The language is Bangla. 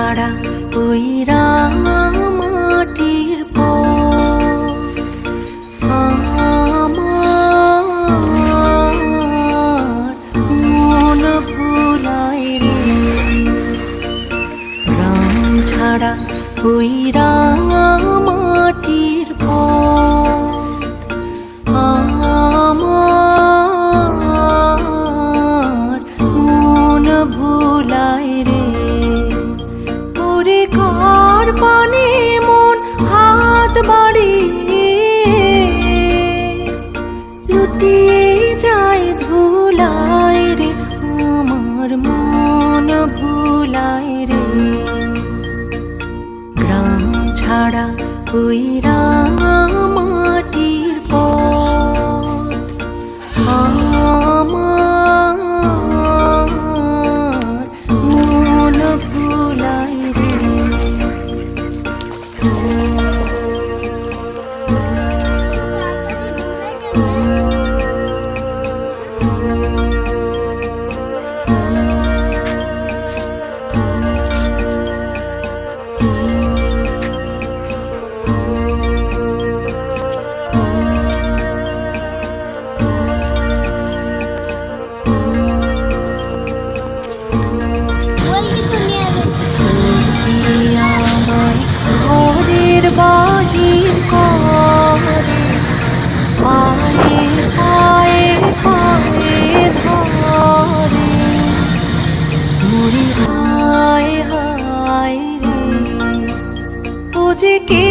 ছাড়া ওই রাঙা মাটির পথ আমার মন ভুলায় রে। গ্রাম ছাড়া ওই রাঙা মাটির পথ আমার মন ভুলায় রে। ওরে কার পানে মন হাত বাড়িয়ে লুটিয়ে যায় ধুলায় রে। আমার মন ভুলায় রে। গ্রাম ছাড়া ওই রাঙা মাটির পথ আমার মন ভুলায় রে। আমায় ঘরের বাহির করে পায়ে পায়ে পায়ে ধরে। মরি হায় হায় রে। ও যে কে